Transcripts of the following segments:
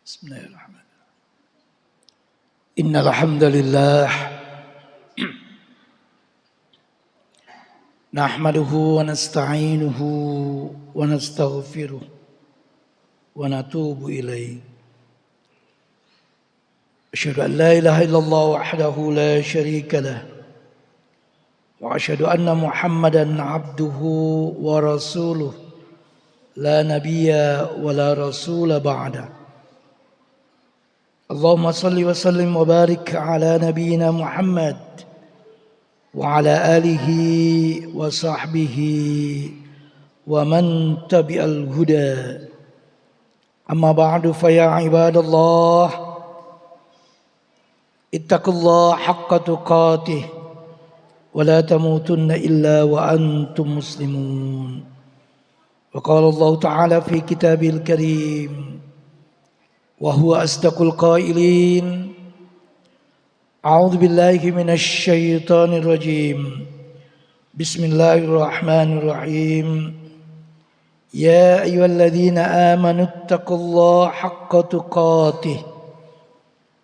Bismillahirrahmanirrahim. Innal hamdalillah nahmaduhu wa nasta'inuhu wa nastaghfiruh wa natubu ilayh. Asyhadu an la ilaha illallah wahdahu la syarika lah wa asyhadu anna Muhammadan abduhu wa rasuluh la nabiyya wa la rasula ba'da. Allahumma salli wa sallim wa barik ala nabiyyina Muhammad wa ala alihi wa sahbihi wa man tabi'al huda. Amma ba'du fa ya ibadallah ittaqullaha haqqa tuqatih wa la tamutunna illa wa antum muslimun. Wa qala Allah ta'ala fi kitabil karim wa huwa asdaqul qailin. A'udzu billahi minasy syaithanir rajim. Bismillahirrahmanirrahim. Ya ayyuhalladzina amanu taqullaha haqqa tuqatih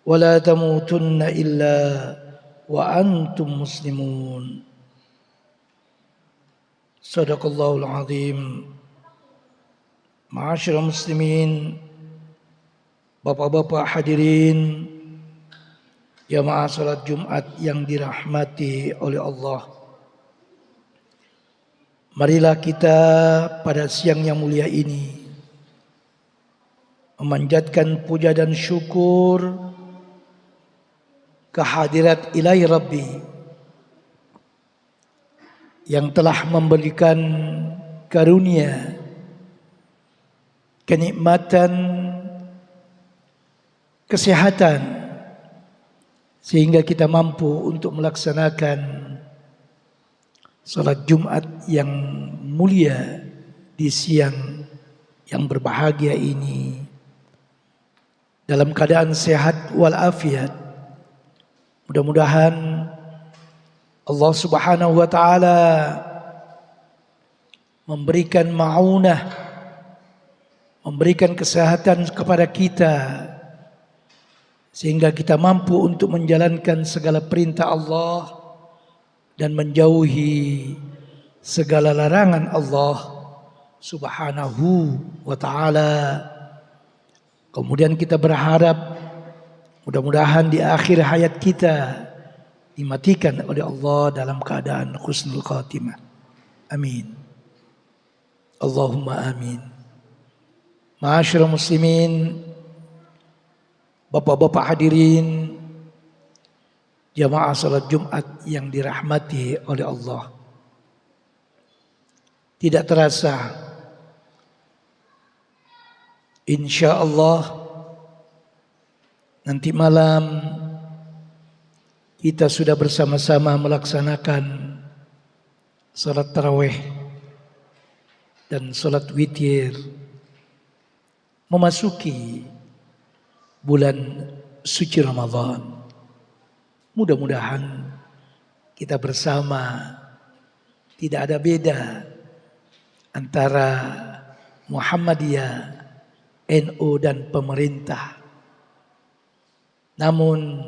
wa la tamutunna illa wa antum muslimun. Shadaqallahul azim. Ma'asyiral muslimin, bapak-bapak hadirin jamaah salat Jumat yang dirahmati oleh Allah. Marilah kita pada siang yang mulia ini memanjatkan puja dan syukur kehadirat Ilahi Rabbi yang telah memberikan karunia, kenikmatan, kesehatan sehingga kita mampu untuk melaksanakan salat Jumat yang mulia di siang yang berbahagia ini dalam keadaan sehat walafiat. Mudah-mudahan Allah Subhanahu wa taala memberikan ma'unah, memberikan kesehatan kepada kita sehingga kita mampu untuk menjalankan segala perintah Allah dan menjauhi segala larangan Allah Subhanahu wa taala. Kemudian kita berharap mudah-mudahan di akhir hayat kita dimatikan oleh Allah dalam keadaan husnul khatimah. Amin. Allahumma amin. Ma'asyiral muslimin, bapak-bapak hadirin jamaah salat Jumat yang dirahmati oleh Allah. Tidak terasa insyaallah nanti malam kita sudah bersama-sama melaksanakan salat tarawih dan salat witir memasuki bulan suci Ramadan. Mudah-mudahan kita bersama tidak ada beda antara Muhammadiyah, NU dan pemerintah. Namun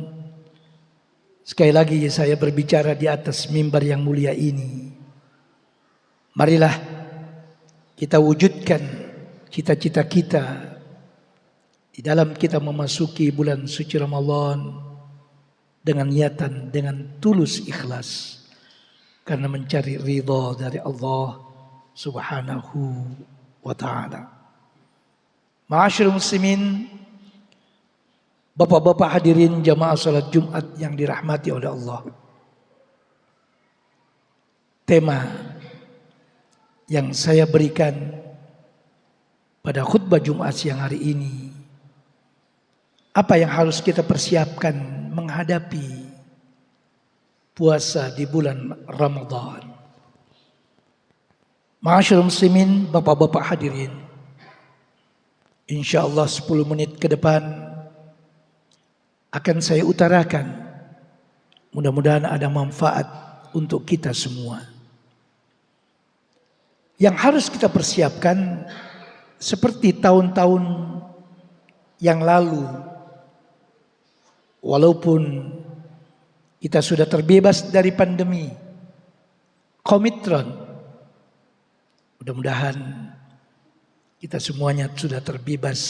sekali lagi saya berbicara di atas mimbar yang mulia ini. Marilah kita wujudkan cita-cita kita di dalam kita memasuki bulan suci Ramadan dengan niatan, dengan tulus ikhlas karena mencari ridha dari Allah Subhanahu wa taala. Ma'asyiral muslimin, bapak-bapak hadirin jamaah salat Jumat yang dirahmati oleh Allah. Tema yang saya berikan pada khutbah Jumat siang hari ini, apa yang harus kita persiapkan menghadapi puasa di bulan Ramadan. Ma'asyiral muslimin, bapak-bapak hadirin, insyaallah 10 menit ke depan akan saya utarakan. Mudah-mudahan ada manfaat untuk kita semua. Yang harus kita persiapkan seperti tahun-tahun yang lalu, walaupun kita sudah terbebas dari pandemi Omikron, mudah-mudahan kita semuanya sudah terbebas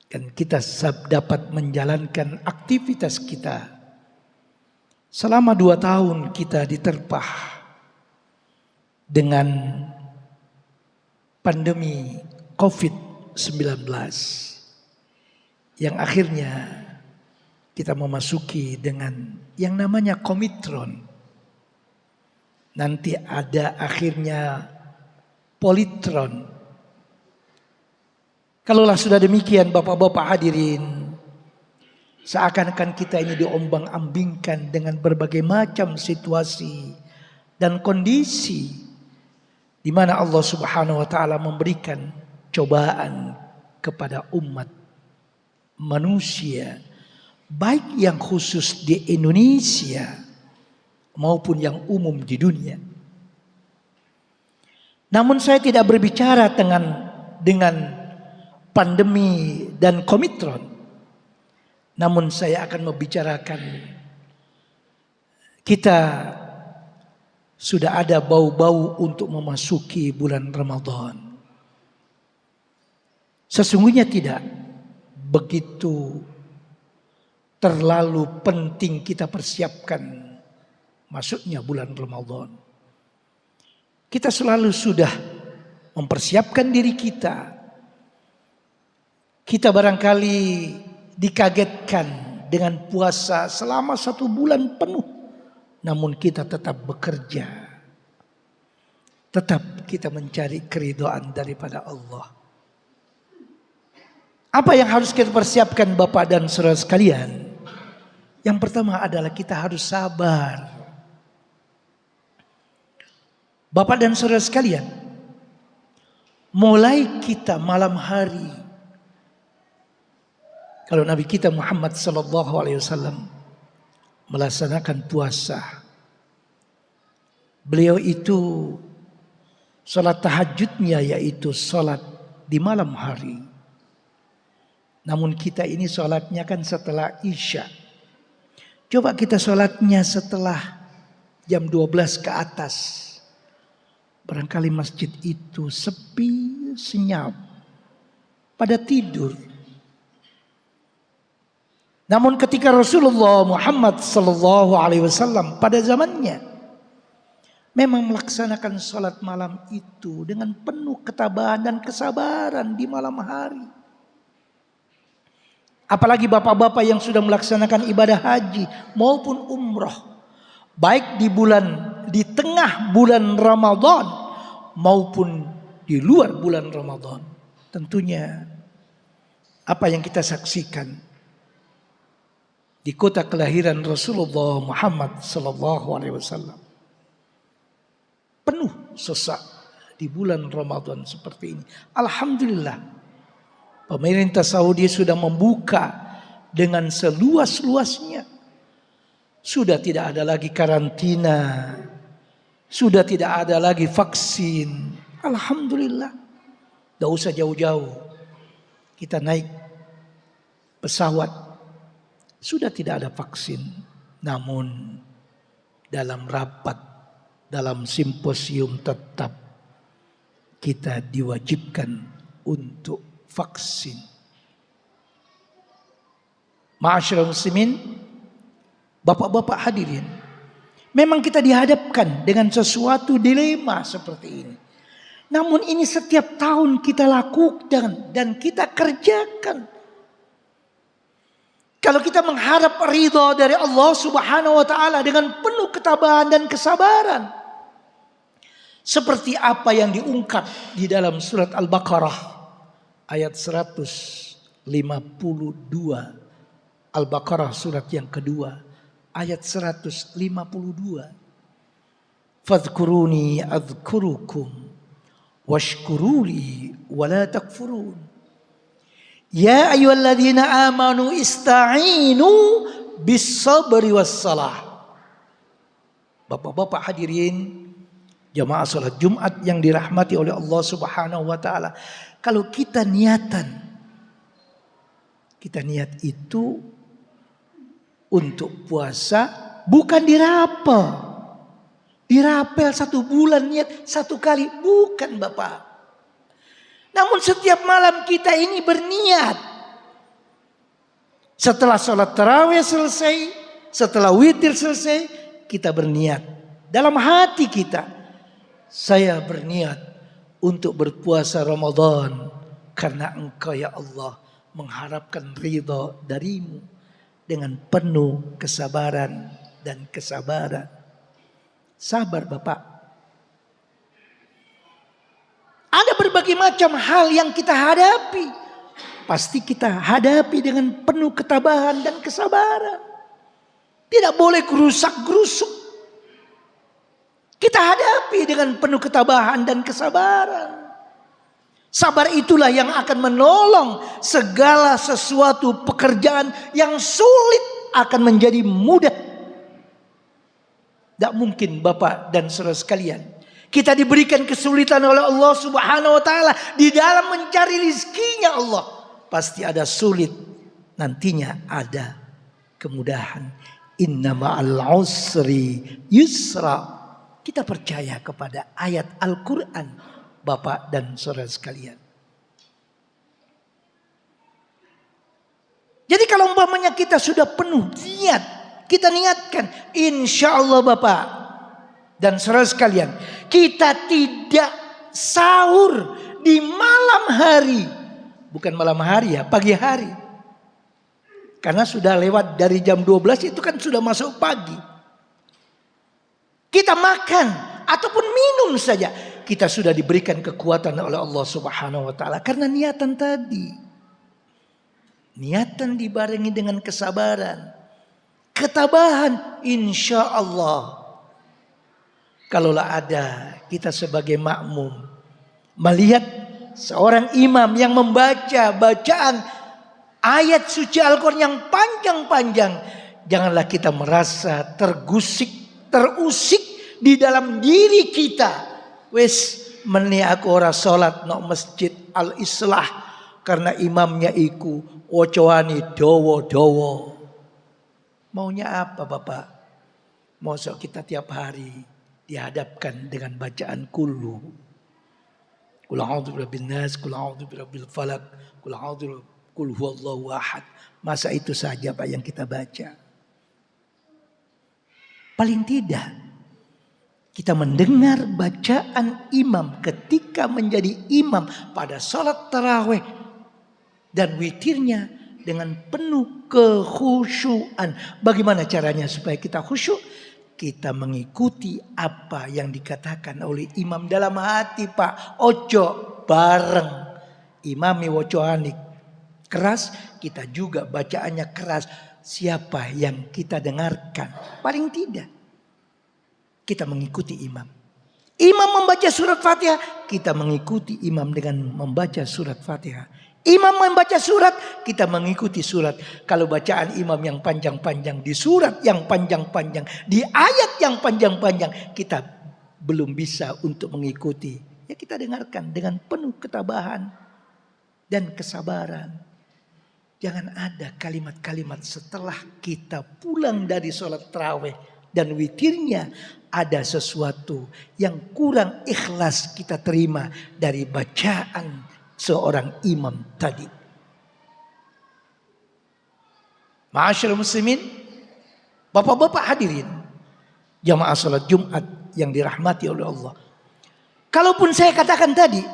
dan kita dapat menjalankan aktivitas kita. Selama 2 tahun kita diterpa dengan pandemi COVID-19 yang akhirnya kita memasuki dengan yang namanya Omikron. Nanti ada akhirnya Politron. Kalaulah sudah demikian Bapak-bapak hadirin, seakan-akan kita ini diombang-ambingkan dengan berbagai macam situasi dan kondisi di mana Allah Subhanahu wa taala memberikan cobaan kepada umat manusia, baik yang khusus di Indonesia maupun yang umum di dunia. Namun saya tidak berbicara dengan pandemi dan Omikron. Namun saya akan membicarakan kita sudah ada bau-bau untuk memasuki bulan Ramadan. Sesungguhnya tidak begitu terlalu penting kita persiapkan masuknya bulan Ramadan. Kita selalu sudah mempersiapkan diri kita. Kita barangkali dikagetkan dengan puasa selama 1 bulan penuh. Namun kita tetap bekerja. Tetap kita mencari keridhaan daripada Allah. Apa yang harus kita persiapkan Bapak dan saudara sekalian? Yang pertama adalah kita harus sabar. Bapak dan saudara sekalian, mulai kita malam hari, kalau Nabi kita Muhammad sallallahu alaihi wasallam melaksanakan puasa, beliau itu salat tahajudnya yaitu salat di malam hari. Namun kita ini salatnya kan setelah Isya. Coba kita salatnya setelah jam 12 ke atas. Barangkali masjid itu sepi, senyap, pada tidur. Namun ketika Rasulullah Muhammad sallallahu alaihi wasallam pada zamannya memang melaksanakan salat malam itu dengan penuh ketabahan dan kesabaran di malam hari. Apalagi bapak-bapak yang sudah melaksanakan ibadah haji maupun umroh, baik di tengah bulan Ramadan maupun di luar bulan Ramadan. Tentunya apa yang kita saksikan di kota kelahiran Rasulullah Muhammad sallallahu alaihi wasallam penuh sesak di bulan Ramadan seperti ini. Alhamdulillah, pemerintah Saudi sudah membuka dengan seluas-luasnya. Sudah tidak ada lagi karantina. Sudah tidak ada lagi vaksin. Alhamdulillah. Tidak usah jauh-jauh. Kita naik pesawat. Sudah tidak ada vaksin. Namun dalam rapat, dalam simposium tetap kita diwajibkan untuk vaksin. Ma'asyiral muslimin, bapak-bapak hadirin, memang kita dihadapkan dengan sesuatu dilema seperti ini. Namun ini setiap tahun kita lakukan dan kita kerjakan. Kalau kita mengharap ridha dari Allah Subhanahu wa taala dengan penuh ketabahan dan kesabaran, seperti apa yang diungkap di dalam surat Al-Baqarah ayat 152. Al-Baqarah surat yang kedua ayat 152. Fadhkuruni adhkurukum washkuruli wala takfurun. Ya ayyuhalladzina amanu ista'inu bis-sabri was-salah. Bapak-bapak hadirin jamaah salat Jumat yang dirahmati oleh Allah Subhanahu wa taala, kalau kita niatan Kita niat itu untuk puasa bukan dirapel. Dirapel 1 bulan niat 1 kali. Bukan Bapak. Namun setiap malam kita ini berniat. Setelah sholat tarawih selesai. Setelah witir selesai. Kita berniat. Dalam hati kita. Saya berniat untuk berpuasa Ramadan. Karena Engkau ya Allah mengharapkan ridha darimu. Dengan penuh kesabaran dan kesabaran. Sabar Bapak. Ada berbagai macam hal yang kita hadapi. Pasti kita hadapi dengan penuh ketabahan dan kesabaran. Tidak boleh gerusak-gerusuk. Kita hadapi dengan penuh ketabahan dan kesabaran. Sabar itulah yang akan menolong segala sesuatu pekerjaan yang sulit akan menjadi mudah. Tidak mungkin Bapak dan saudara sekalian. Kita diberikan kesulitan oleh Allah Subhanahu wa ta'ala. Di dalam mencari rizkinya Allah. Pasti ada sulit. Nantinya ada kemudahan. Inna ma'al usri yusra. Kita percaya kepada ayat Al-Quran. Bapak dan saudara sekalian. Jadi kalau umpamanya kita sudah penuh niat. Kita niatkan. Insya Allah Bapak dan saudara sekalian. Kita tidak sahur di malam hari. Bukan malam hari ya, pagi hari. Karena sudah lewat dari jam 12 itu kan sudah masuk pagi. Kita makan ataupun minum saja. Kita sudah diberikan kekuatan oleh Allah Subhanahu wa ta'ala. Karena niatan tadi. Niatan dibarengi dengan kesabaran. Ketabahan insya Allah. Kalaulah ada kita sebagai makmum. Melihat seorang imam yang membaca bacaan ayat suci Al-Quran yang panjang-panjang. Janganlah kita merasa tergusik, terusik di dalam diri kita. Wes meni aku ora salat no masjid Al-Islah karena imamnya iku wocoani dowo-dowo. Maunya apa Bapak? Masa kita tiap hari dihadapkan dengan bacaan kullu. Qul a'udzu birabbin nas, qul a'udzu birabbil falaq, qul huwallahu ahad. Masa itu saja Pak yang kita baca? Paling tidak kita mendengar bacaan imam ketika menjadi imam pada sholat tarawih dan witirnya dengan penuh kekhusyuan. Bagaimana caranya supaya kita khusyuk? Kita mengikuti apa yang dikatakan oleh imam dalam hati Pak. Ojo bareng. Imami wocoanik keras, kita juga bacaannya keras. Siapa yang kita dengarkan? Paling tidak kita mengikuti imam. Imam membaca surat Fatihah, kita mengikuti imam dengan membaca surat Fatihah. Imam membaca surat, kita mengikuti surat. Kalau bacaan imam yang panjang-panjang, di surat yang panjang-panjang, di ayat yang panjang-panjang, kita belum bisa untuk mengikuti. Ya kita dengarkan dengan penuh ketabahan dan kesabaran. Jangan ada kalimat-kalimat setelah kita pulang dari sholat tarawih dan witirnya ada sesuatu yang kurang ikhlas kita terima dari bacaan seorang imam tadi. Ma'asyiral muslimin, bapak-bapak hadirin, jamaah salat Jumat yang dirahmati oleh Allah. Kalaupun saya katakan tadi,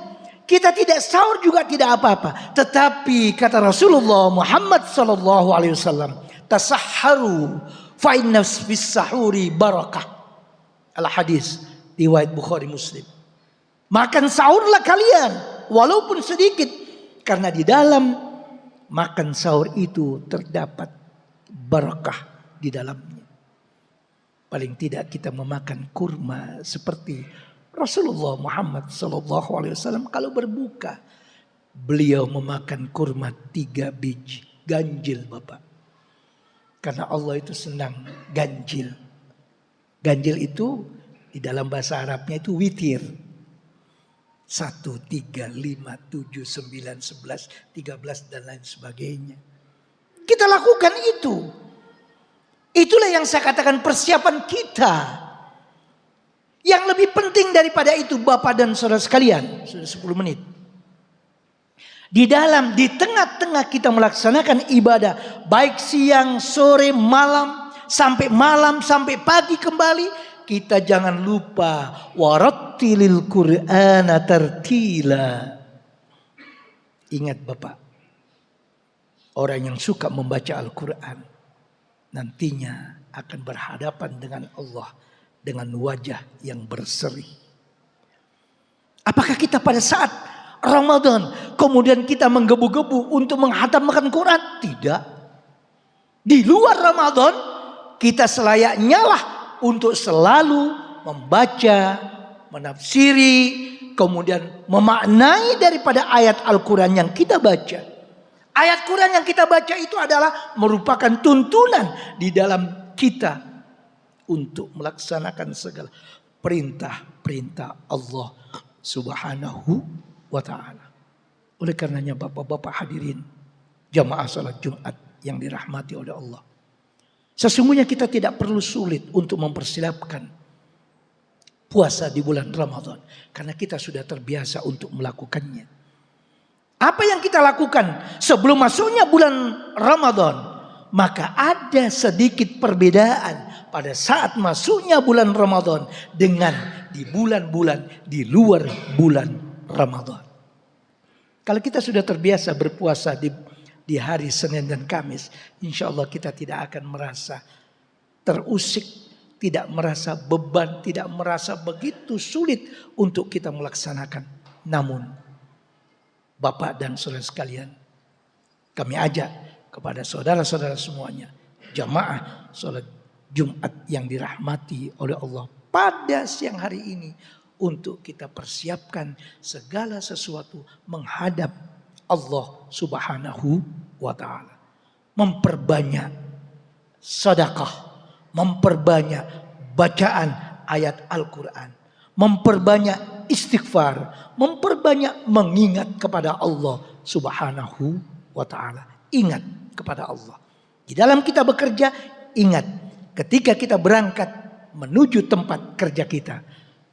kita tidak sahur juga tidak apa-apa. Tetapi kata Rasulullah Muhammad SAW, tasahharu fa inna fis sahuri barakah. Al-hadis riwayat Bukhari Muslim. Makan sahurlah kalian walaupun sedikit, karena di dalam makan sahur itu terdapat barakah di dalamnya. Paling tidak kita memakan kurma seperti Rasulullah Muhammad SAW kalau berbuka, beliau memakan kurma 3 biji, ganjil Bapak. Karena Allah itu senang ganjil. Ganjil itu di dalam bahasa Arabnya itu witir. 1, 3, 5, 7, 9, 11, 13 dan lain sebagainya. Kita lakukan itu. Itulah yang saya katakan persiapan kita. Yang lebih penting daripada itu Bapak dan saudara sekalian. Sudah 10 menit. Di tengah-tengah kita melaksanakan ibadah. Baik siang, sore, malam, sampai pagi kembali. Kita jangan lupa warattilil Qur'ana tartila. Ingat Bapak. Orang yang suka membaca Al-Quran nantinya akan berhadapan dengan Allah dengan wajah yang berseri. Apakah kita pada saat Ramadan kemudian kita menggebu-gebu untuk menghatamkan Quran? Tidak. Di luar Ramadan kita selayaknya lah untuk selalu membaca, menafsiri, kemudian memaknai daripada ayat Al-Quran yang kita baca. Ayat Quran yang kita baca itu adalah merupakan tuntunan di dalam kita untuk melaksanakan segala perintah-perintah Allah Subhanahu wa ta'ala. Oleh karenanya Bapak-bapak hadirin jamaah salat Jumat yang dirahmati oleh Allah. Sesungguhnya kita tidak perlu sulit untuk mempersiapkan puasa di bulan Ramadan. Karena kita sudah terbiasa untuk melakukannya. Apa yang kita lakukan sebelum masuknya bulan Ramadan? Maka ada sedikit perbedaan pada saat masuknya bulan Ramadan dengan di bulan-bulan di luar bulan Ramadan. Kalau kita sudah terbiasa berpuasa di hari Senin dan Kamis, insya Allah kita tidak akan merasa terusik, tidak merasa beban, tidak merasa begitu sulit untuk kita melaksanakan. Namun Bapak dan saudara sekalian, kami ajak kepada saudara-saudara semuanya, jamaah salat Jumat yang dirahmati oleh Allah pada siang hari ini, untuk kita persiapkan segala sesuatu menghadap Allah Subhanahu wa ta'ala. Memperbanyak sedekah, memperbanyak bacaan ayat Al-Quran, memperbanyak istighfar, memperbanyak mengingat kepada Allah Subhanahu wa ta'ala. Ingat kepada Allah. Di dalam kita bekerja, ingat ketika kita berangkat menuju tempat kerja kita,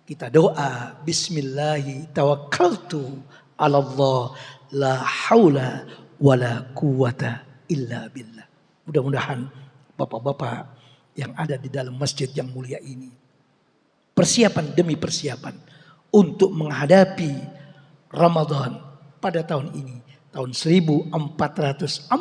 kita doa bismillahi tawakkaltu ala Allah la haula wala quwata illa billah. Mudah-mudahan Bapak-bapak yang ada di dalam masjid yang mulia ini, persiapan demi persiapan untuk menghadapi Ramadan pada tahun ini, tahun 1443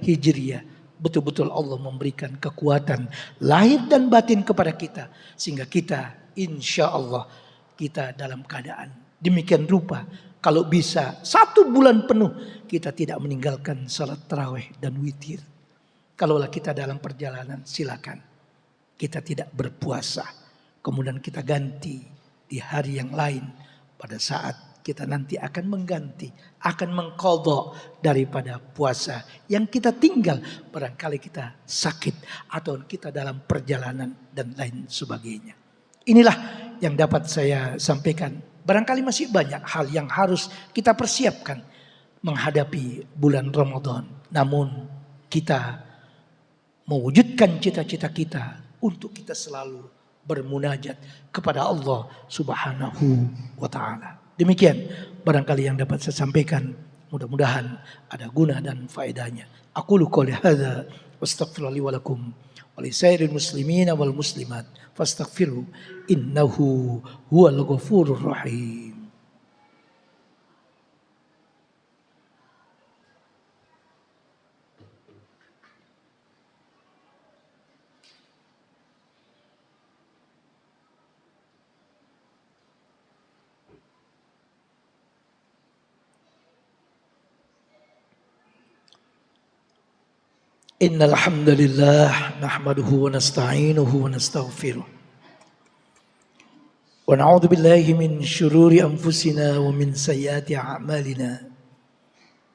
Hijriah. Betul-betul Allah memberikan kekuatan lahir dan batin kepada kita. Sehingga kita insya Allah kita dalam keadaan demikian rupa. Kalau bisa 1 bulan penuh kita tidak meninggalkan salat tarawih dan witir. Kalaulah kita dalam perjalanan silakan. Kita tidak berpuasa. Kemudian kita ganti di hari yang lain, pada saat kita nanti akan mengganti, akan mengqadha daripada puasa yang kita tinggal. Barangkali kita sakit atau kita dalam perjalanan dan lain sebagainya. Inilah yang dapat saya sampaikan. Barangkali masih banyak hal yang harus kita persiapkan menghadapi bulan Ramadan. Namun kita mewujudkan cita-cita kita untuk kita selalu bermunajat kepada Allah Subhanahu wa ta'ala. Demikian barangkali yang dapat saya sampaikan. Mudah-mudahan ada guna dan faedahnya. Aqulu qouli hadza wastaghfirullahi wa lakum wa lisairil muslimina wal muslimat fastaghfiru innahu huwal ghafurur rahim. Innal hamdalillah nahmaduhu wa nasta'inuhu wa nastaghfiruh. Wa na'udzu billahi min syururi anfusina wa min sayyiati a'malina.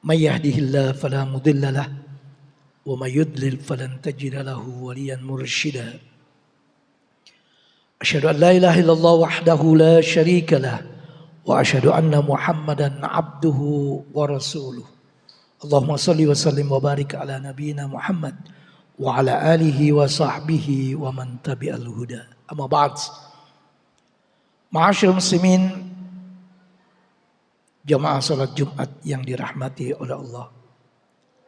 May yahdihillahu fala mudilla lahu wa may yudlil falan tajida lahu waliyan mursyida. Asyhadu an la ilaha illallah wahdahu la syarika lah wa asyhadu anna Muhammadan abduhu wa rasuluh. Allahumma salli wa sallim wa barik ala nabiyyina Muhammad wa ala alihi wa sahbihi wa man tabi'al huda. Amma ba'd. Ma'asyiral muslimin, jamaah salat Jumat yang dirahmati oleh Allah.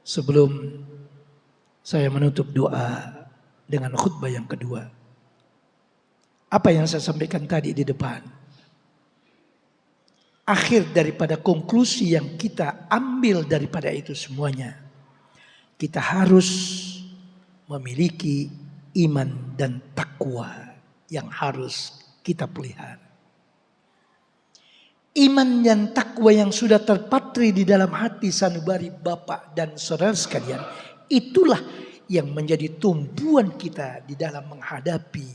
Sebelum saya menutup doa dengan khutbah yang kedua, apa yang saya sampaikan tadi di depan, akhir daripada konklusi yang kita ambil daripada itu semuanya, kita harus memiliki iman dan takwa yang harus kita pelihara. Iman dan takwa yang sudah terpatri di dalam hati sanubari Bapak dan saudara sekalian, itulah yang menjadi tumpuan kita di dalam menghadapi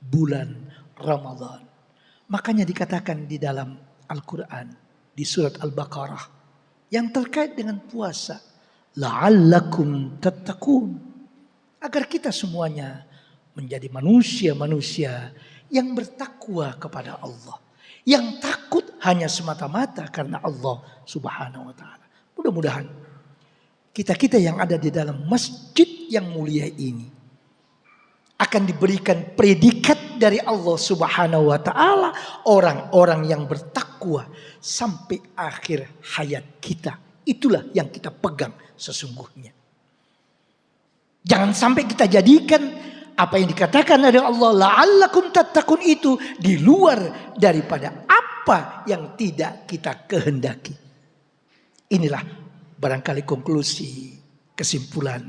bulan Ramadan. Makanya dikatakan di dalam Al-Quran, di surat Al-Baqarah, yang terkait dengan puasa, la'allakum tattaqun, agar kita semuanya menjadi manusia-manusia yang bertakwa kepada Allah, yang takut hanya semata-mata karena Allah Subhanahu wa ta'ala. Mudah-mudahan kita-kita yang ada di dalam masjid yang mulia ini akan diberikan predikat dari Allah Subhanahu wa ta'ala, orang-orang yang bertakwa sampai akhir hayat kita. Itulah yang kita pegang sesungguhnya. Jangan sampai kita jadikan apa yang dikatakan oleh Allah, la'allakum tattaqun, itu di luar daripada apa yang tidak kita kehendaki. Inilah barangkali konklusi, kesimpulan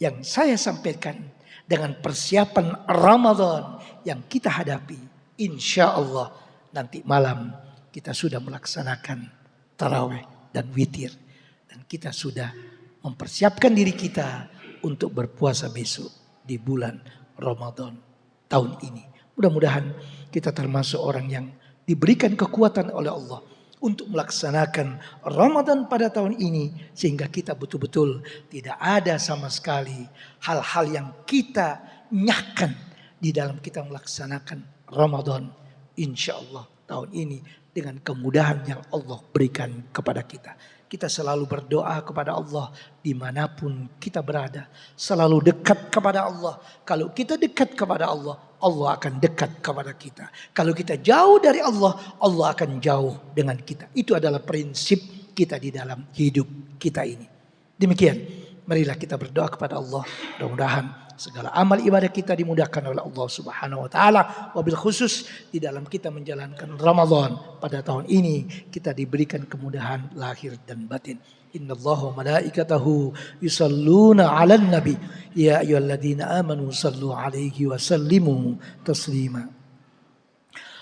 yang saya sampaikan dengan persiapan Ramadan yang kita hadapi. Insya Allah nanti malam kita sudah melaksanakan tarawih dan witir, dan kita sudah mempersiapkan diri kita untuk berpuasa besok di bulan Ramadan tahun ini. Mudah-mudahan kita termasuk orang yang diberikan kekuatan oleh Allah untuk melaksanakan Ramadan pada tahun ini, sehingga kita betul-betul tidak ada sama sekali hal-hal yang kita nyahkan di dalam kita melaksanakan Ramadan insya Allah tahun ini dengan kemudahan yang Allah berikan kepada kita. Kita selalu berdoa kepada Allah dimanapun kita berada. Selalu dekat kepada Allah. Kalau kita dekat kepada Allah, Allah akan dekat kepada kita. Kalau kita jauh dari Allah, Allah akan jauh dengan kita. Itu adalah prinsip kita di dalam hidup kita ini. Demikian, marilah kita berdoa kepada Allah. Mudah-mudahan segala amal ibadah kita dimudahkan oleh Allah Subhanahu wa ta'ala. Wabil khusus di dalam kita menjalankan Ramadan pada tahun ini, kita diberikan kemudahan lahir dan batin. Inna Allah wa malaikatahu yusalluna ala nabi. Ya ayyuhalladzina amanu sallu alaihi wa sallimu taslima.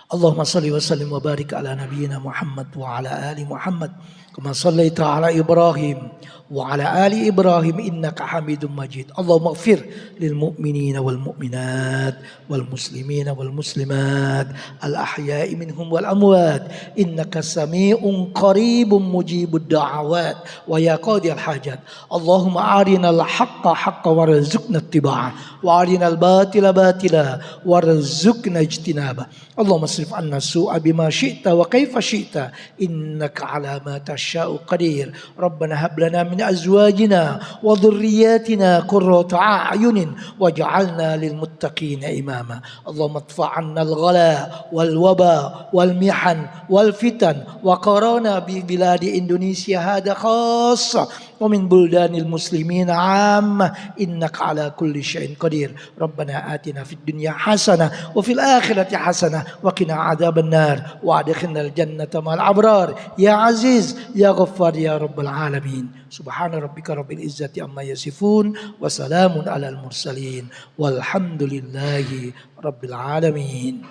Allahumma salli wa sallim wa barik ala nabiyyina Muhammad wa ala ali Muhammad. Kama sallaita ala Ibrahim wa ala ali Ibrahim innaka Hamidum Majid. Allahumma ighfir lil mu'minina wal mu'minat wal muslimina wal muslimat al ahya'i minhum wal amwat innaka sami'un qaribun mujibud da'awat wa ya qadiyal hajat. Allahumma arinal haqqa haqqa warzuqna ittiba'ah wa arinal batila batila warzuqna ijtinaba. Allahumma asrif anna su'a bima syi'ta wa kaifa syi'ta innaka ala ma tasha'u qadir. Rabbana hab lana min azwajina wa dhurriyyatina qurrata a'yunin waj'alna lil muttaqina imama. Allahumma adfa' 'anna al-ghala wal waba wal mihan wal fitan wa qarana bi biladi Indonesia hada khassa wa min buldanil muslimin 'amma innaka ala kulli syai'in qadir. Rabbana atina fid dunya hasanah wa fil akhirati hasanah wa qina adzaban nar wa adkhilnal jannata ma'al abrar ya aziz ya ghaffar ya rabbal alamin. Subhana rabbika rabbil izzati amma yasifun wa salamun alal mursalin walhamdulillahi rabbil alamin.